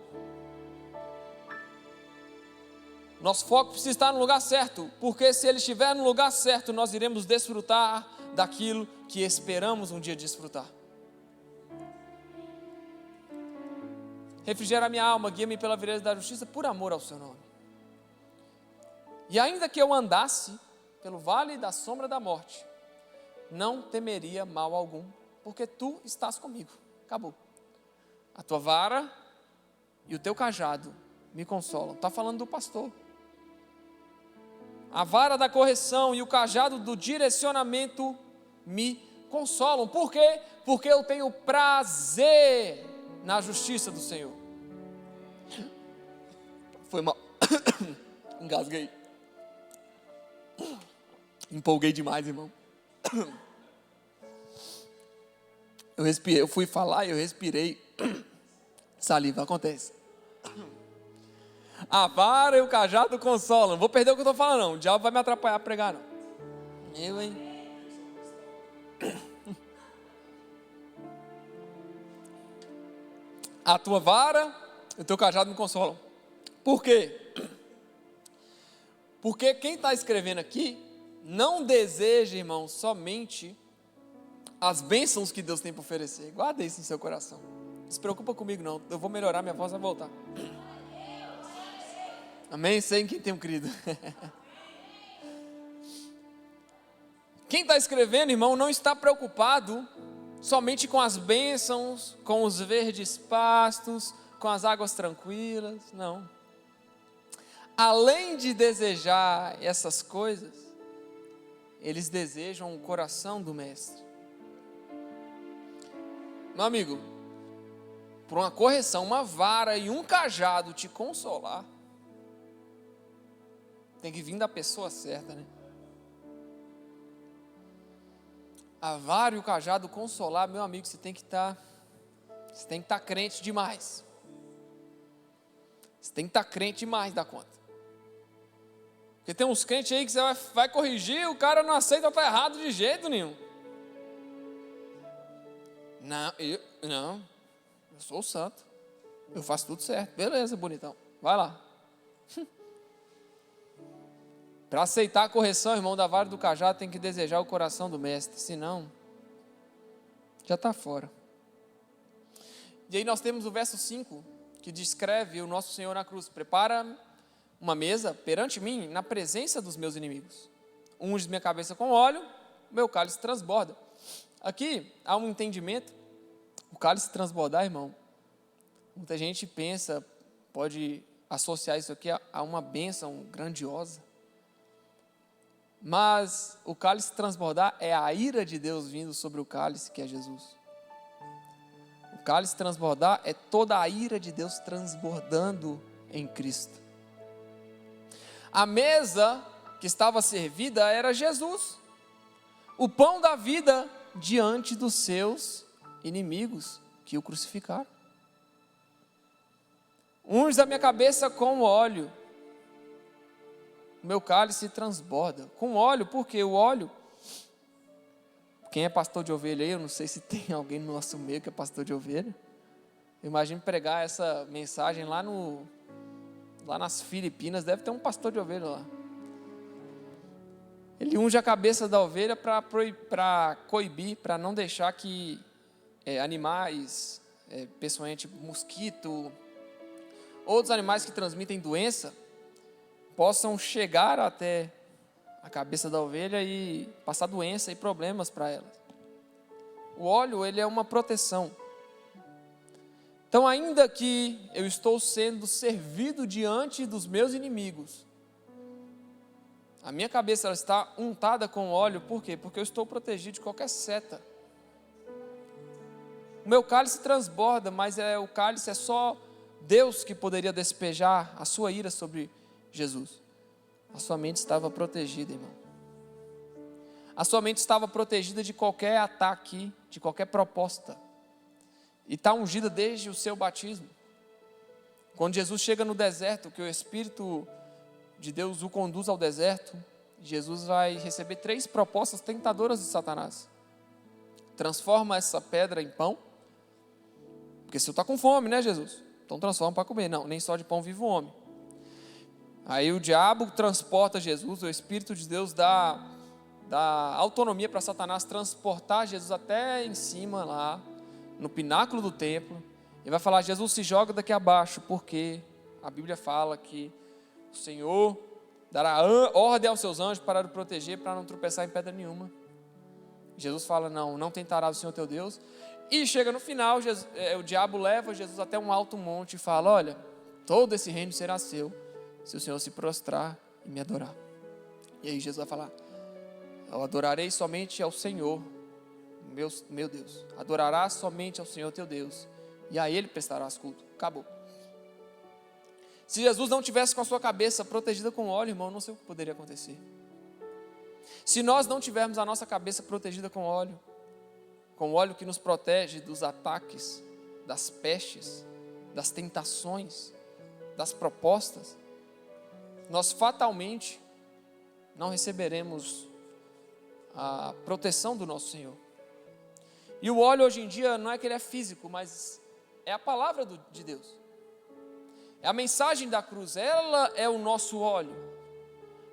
Nosso foco precisa estar no lugar certo, porque se ele estiver no lugar certo, nós iremos desfrutar daquilo que esperamos um dia desfrutar. Refrigera minha alma, guia-me pela vereda da justiça, por amor ao seu nome. E ainda que eu andasse pelo vale da sombra da morte, não temeria mal algum, porque tu estás comigo. Acabou. A tua vara e o teu cajado me consolam. Está falando do pastor. A vara da correção e o cajado do direcionamento me consolam. Por quê? Porque eu tenho prazer na justiça do Senhor. Foi mal. Engasguei. Empolguei demais, irmão. Eu fui falar e eu respirei. Saliva, acontece. A vara e o cajado consolam. Não vou perder o que eu estou falando, não. O diabo vai me atrapalhar a pregar, não. Eu, hein? A tua vara e o teu cajado me consolam. Por quê? Porque quem está escrevendo aqui não deseja, irmão, somente as bênçãos que Deus tem para oferecer. Guarda isso no seu coração. Não se preocupa comigo, não. Eu vou melhorar, minha voz vai voltar. Amém? Sei em quem tem um querido. Quem está escrevendo, irmão, não está preocupado somente com as bênçãos, com os verdes pastos, com as águas tranquilas, não. Além de desejar essas coisas, eles desejam o coração do mestre. Meu amigo, por uma correção, uma vara e um cajado te consolar, tem que vir da pessoa certa, né? A vara e o cajado consolar, meu amigo, você tem que estar crente demais. Você tem que estar crente demais da conta. Porque tem uns crentes aí que você vai corrigir, o cara não aceita, está errado de jeito nenhum. Eu sou o santo. Eu faço tudo certo. Beleza, bonitão. Vai lá. Para aceitar a correção, irmão, da vara e do cajado, tem que desejar o coração do mestre. Senão, já está fora. E aí nós temos o verso 5, que descreve o nosso Senhor na cruz. Prepara uma mesa perante mim, na presença dos meus inimigos. Unge minha cabeça com óleo, meu cálice transborda. Aqui há um entendimento. O cálice transbordar, irmão, muita gente pensa, pode associar isso aqui a uma bênção grandiosa. Mas o cálice transbordar é a ira de Deus vindo sobre o cálice, que é Jesus. O cálice transbordar é toda a ira de Deus transbordando em Cristo. A mesa que estava servida era Jesus, o pão da vida diante dos seus inimigos que o crucificaram. Unge a minha cabeça com óleo, o meu cálice transborda. Com óleo, porque o óleo, quem é pastor de ovelha aí, eu não sei se tem alguém no nosso meio que é pastor de ovelha. Eu imagino pregar essa mensagem lá nas Filipinas, deve ter um pastor de ovelha lá. Ele unge a cabeça da ovelha para coibir, para não deixar que animais, pessoalmente mosquito, outros animais que transmitem doença, possam chegar até a cabeça da ovelha e passar doença e problemas para ela. O óleo, ele é uma proteção. Então, ainda que eu estou sendo servido diante dos meus inimigos, a minha cabeça ela está untada com óleo, por quê? Porque eu estou protegido de qualquer seta. O meu cálice transborda, mas o cálice é só Deus que poderia despejar a sua ira sobre Jesus. A sua mente estava protegida, irmão. A sua mente estava protegida de qualquer ataque, de qualquer proposta. E está ungida desde o seu batismo. Quando Jesus chega no deserto, que o Espírito de Deus o conduz ao deserto, Jesus vai receber 3 propostas tentadoras de Satanás. Transforma essa pedra em pão, porque se eu está com fome, né, Jesus? Então transforma para comer. Não, nem só de pão vive o homem. Aí o diabo transporta Jesus, o Espírito de Deus dá autonomia para Satanás transportar Jesus até em cima lá, no pináculo do templo, e vai falar: Jesus, se joga daqui abaixo, porque a Bíblia fala que o Senhor dará ordem aos seus anjos para o proteger, para não tropeçar em pedra nenhuma. Jesus fala: não tentarás o Senhor teu Deus. E chega no final, o diabo leva Jesus até um alto monte e fala: olha, todo esse reino será seu, se o Senhor se prostrar e me adorar. E aí Jesus vai falar: eu adorarei somente ao Senhor, meu Deus. Adorarás somente ao Senhor teu Deus, e a Ele prestarás culto. Acabou. Se Jesus não tivesse com a sua cabeça protegida com óleo, irmão, não sei o que poderia acontecer. Se nós não tivermos a nossa cabeça protegida com óleo que nos protege dos ataques, das pestes, das tentações, das propostas, nós fatalmente não receberemos a proteção do nosso Senhor. E o óleo hoje em dia não é que ele é físico, mas é a palavra de Deus. É a mensagem da cruz, ela é o nosso óleo.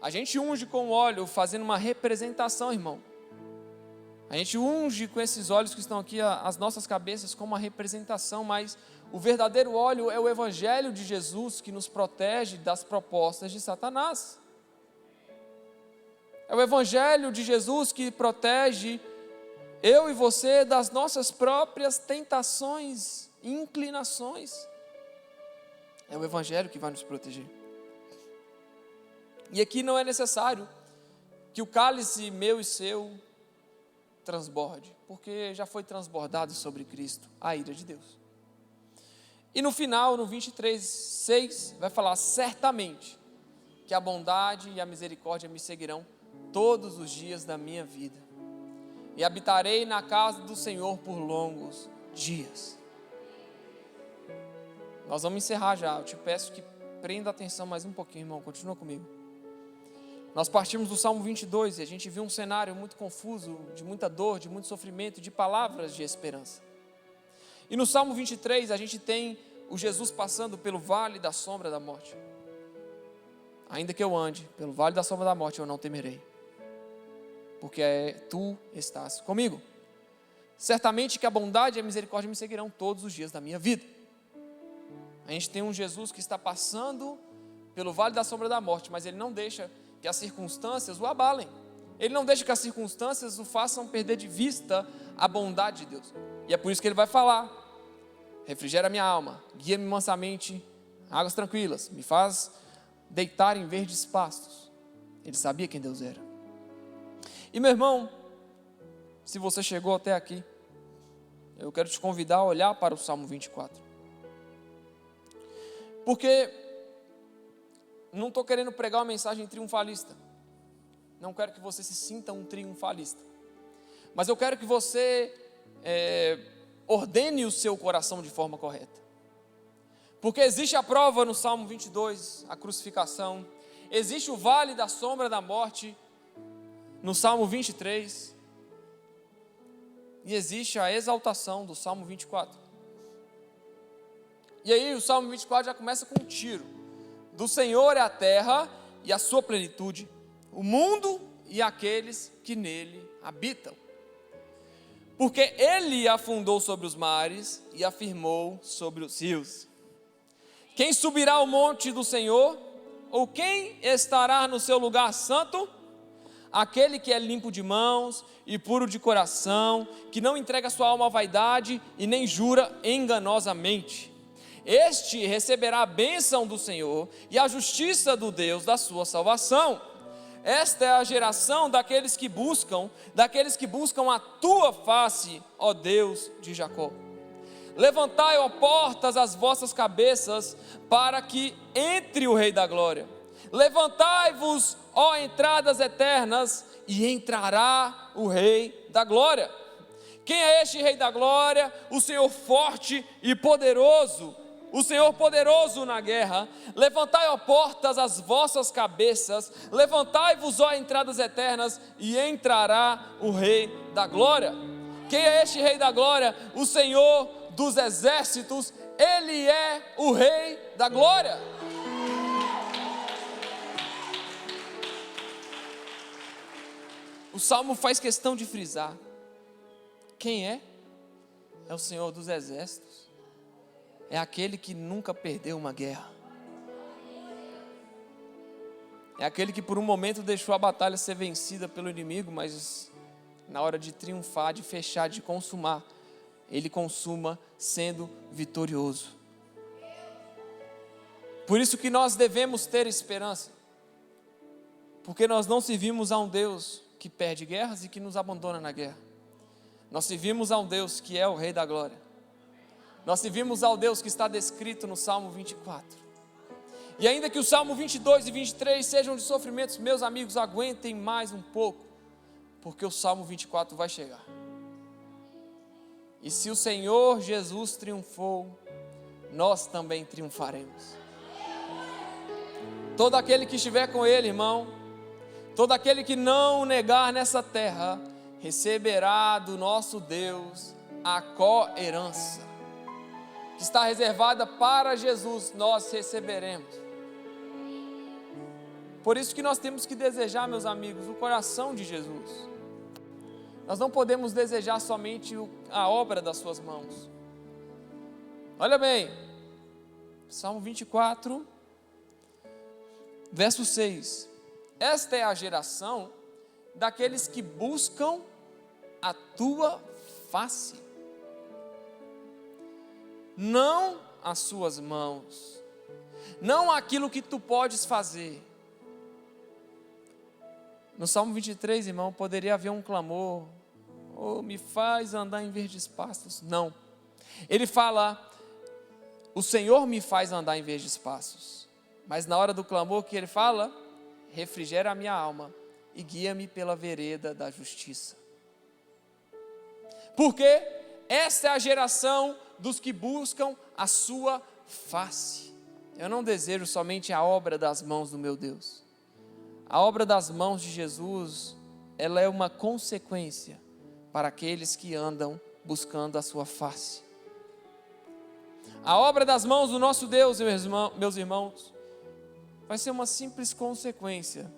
A gente unge com óleo, fazendo uma representação, irmão. A gente unge com esses óleos que estão aqui, as nossas cabeças, como uma representação, mas o verdadeiro óleo é o Evangelho de Jesus que nos protege das propostas de Satanás. É o Evangelho de Jesus que protege eu e você das nossas próprias tentações e inclinações. É o Evangelho que vai nos proteger. E aqui não é necessário que o cálice meu e seu transborde, porque já foi transbordado sobre Cristo a ira de Deus. E no final, no 23:6, vai falar: certamente que a bondade e a misericórdia me seguirão todos os dias da minha vida, e habitarei na casa do Senhor por longos dias. Nós vamos encerrar já, eu te peço que prenda atenção mais um pouquinho, irmão, continua comigo. Nós partimos do Salmo 22 e a gente viu um cenário muito confuso, de muita dor, de muito sofrimento, de palavras de esperança. E no Salmo 23 a gente tem o Jesus passando pelo vale da sombra da morte. Ainda que eu ande pelo vale da sombra da morte, eu não temerei, porque tu estás comigo. Certamente que a bondade e a misericórdia me seguirão todos os dias da minha vida. A gente tem um Jesus que está passando pelo vale da sombra da morte, mas ele não deixa que as circunstâncias o abalem. Ele não deixa que as circunstâncias o façam perder de vista a bondade de Deus. E é por isso que ele vai falar: refrigera minha alma, guia-me mansamente a águas tranquilas, me faz deitar em verdes pastos. Ele sabia quem Deus era. E meu irmão, se você chegou até aqui, eu quero te convidar a olhar para o Salmo 24. Porque não estou querendo pregar uma mensagem triunfalista. Não quero que você se sinta um triunfalista. Mas eu quero que você ordene o seu coração de forma correta. Porque existe a prova no Salmo 22, a crucificação. Existe o vale da sombra da morte no Salmo 23. E existe a exaltação do Salmo 24. E aí o Salmo 24 já começa com um tiro. Do Senhor é a terra e a sua plenitude, o mundo e aqueles que nele habitam. Porque ele afundou sobre os mares e afirmou sobre os rios. Quem subirá ao monte do Senhor? Ou quem estará no seu lugar santo? Aquele que é limpo de mãos e puro de coração, que não entrega sua alma à vaidade e nem jura enganosamente. Este receberá a bênção do Senhor e a justiça do Deus da sua salvação. Esta é a geração daqueles que buscam a tua face, ó Deus de Jacó. Levantai, ó portas, as vossas cabeças, para que entre o Rei da Glória. Levantai-vos, ó entradas eternas, e entrará o Rei da Glória. Quem é este Rei da Glória? O Senhor forte e poderoso, o Senhor poderoso na guerra. Levantai, ó portas, as vossas cabeças, levantai-vos, ó entradas eternas, e entrará o Rei da Glória. Quem é este Rei da Glória? O Senhor dos exércitos, Ele é o Rei da Glória. O Salmo faz questão de frisar: quem é? É o Senhor dos exércitos. É aquele que nunca perdeu uma guerra. É aquele que por um momento deixou a batalha ser vencida pelo inimigo, mas na hora de triunfar, de fechar, de consumar, Ele consuma sendo vitorioso. Por isso que nós devemos ter esperança, porque nós não servimos a um Deus que perde guerras e que nos abandona na guerra. Nós servimos a um Deus que é o Rei da Glória. Nós servimos ao Deus que está descrito no Salmo 24. E ainda que o Salmo 22 e 23 sejam de sofrimentos, meus amigos, aguentem mais um pouco, porque o Salmo 24 vai chegar. E se o Senhor Jesus triunfou, nós também triunfaremos. Todo aquele que estiver com Ele, irmão, todo aquele que não o negar nessa terra, receberá do nosso Deus a co-herança, que está reservada para Jesus, nós receberemos. Por isso que nós temos que desejar, meus amigos, o coração de Jesus. Nós não podemos desejar somente a obra das suas mãos. Olha bem, Salmo 24, verso 6. Esta é a geração daqueles que buscam a tua face, não as suas mãos, não aquilo que tu podes fazer. No Salmo 23, irmão, poderia haver um clamor: oh, me faz andar em verdes pastos. Não, ele fala: o Senhor me faz andar em verdes pastos. Mas na hora do clamor que ele fala: refrigera a minha alma e guia-me pela vereda da justiça. Porque esta é a geração dos que buscam a sua face. Eu não desejo somente a obra das mãos do meu Deus. A obra das mãos de Jesus, ela é uma consequência para aqueles que andam buscando a sua face. A obra das mãos do nosso Deus, meus irmãos, vai ser uma simples consequência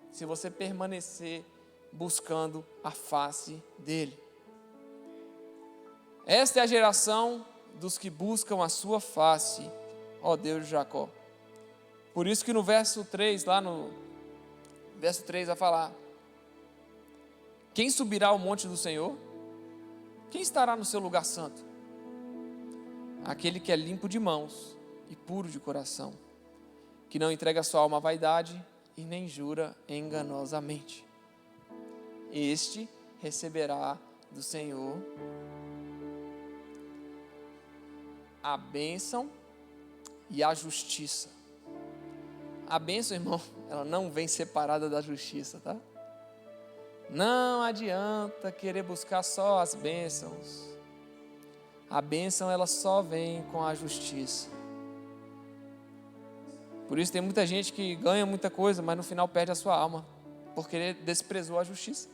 se você permanecer buscando a face dele. Esta é a geração dos que buscam a sua face, ó Deus de Jacó. Por isso que no verso 3, lá no verso 3 vai falar: quem subirá ao monte do Senhor? Quem estará no seu lugar santo? Aquele que é limpo de mãos e puro de coração, que não entrega sua alma à vaidade e nem jura enganosamente. Este receberá do Senhor a bênção e a justiça. A bênção, irmão, ela não vem separada da justiça, tá? Não adianta querer buscar só as bênçãos. A bênção, ela só vem com a justiça. Por isso tem muita gente que ganha muita coisa, mas no final perde a sua alma, porque desprezou a justiça.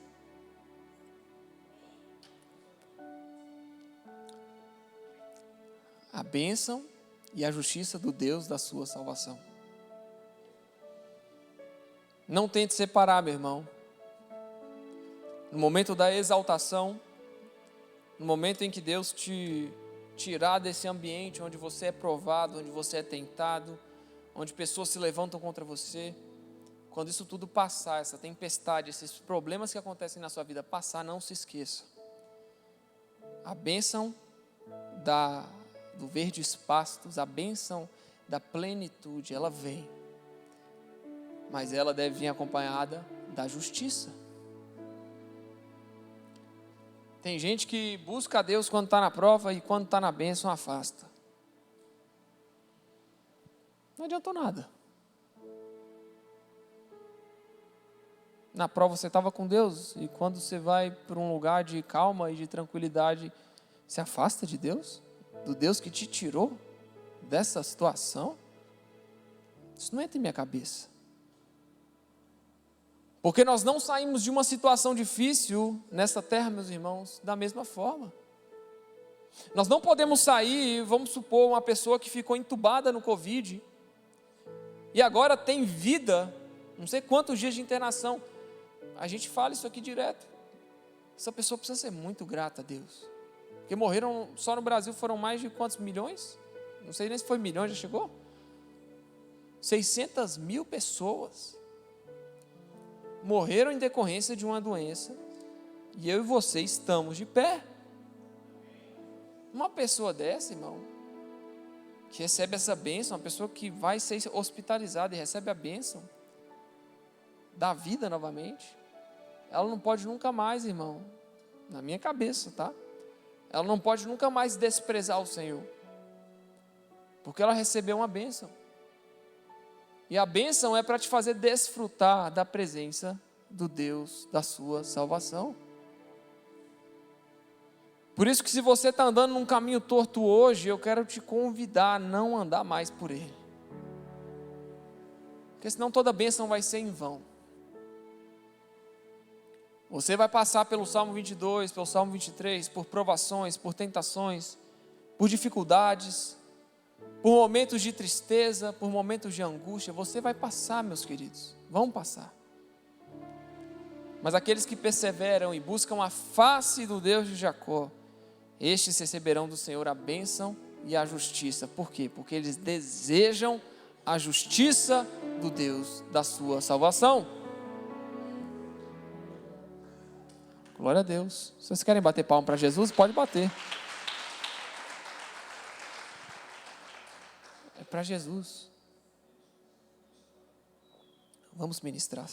A bênção e a justiça do Deus da sua salvação. Não tente separar, meu irmão. No momento da exaltação, no momento em que Deus te tirar desse ambiente onde você é provado, onde você é tentado, onde pessoas se levantam contra você, quando isso tudo passar, essa tempestade, esses problemas que acontecem na sua vida passar, não se esqueça. A bênção do verdes pastos, a bênção da plenitude, ela vem. Mas ela deve vir acompanhada da justiça. Tem gente que busca a Deus quando está na prova e quando está na bênção afasta. Não adiantou nada. Na prova você estava com Deus e quando você vai para um lugar de calma e de tranquilidade, se afasta de Deus? Do Deus que te tirou dessa situação? Isso não entra em minha cabeça. Porque nós não saímos de uma situação difícil nessa terra, meus irmãos, da mesma forma. Nós não podemos sair, vamos supor, uma pessoa que ficou entubada no Covid e agora tem vida, não sei quantos dias de internação. A gente fala isso aqui direto. Essa pessoa precisa ser muito grata a Deus. Porque morreram, só no Brasil foram mais de quantos milhões? Não sei nem se foi milhões, já chegou? 600 mil pessoas morreram em decorrência de uma doença, e eu e você estamos de pé. Uma pessoa dessa, irmão, que recebe essa bênção, uma pessoa que vai ser hospitalizada e recebe a bênção da vida novamente, ela não pode nunca mais, irmão, na minha cabeça, tá? Ela não pode nunca mais desprezar o Senhor, porque ela recebeu uma bênção. E a bênção é para te fazer desfrutar da presença do Deus da sua salvação. Por isso que se você está andando num caminho torto hoje, eu quero te convidar a não andar mais por ele. porque senão toda bênção vai ser em vão. Você vai passar pelo Salmo 22, pelo Salmo 23, por provações, por tentações, por dificuldades, por momentos de tristeza, por momentos de angústia. Você vai passar, meus queridos, vão passar. Mas aqueles que perseveram e buscam a face do Deus de Jacó, estes receberão do Senhor a bênção e a justiça. Por quê? Porque eles desejam a justiça do Deus da sua salvação. Glória a Deus. Se vocês querem bater palma para Jesus, pode bater. É para Jesus. Vamos ministrar.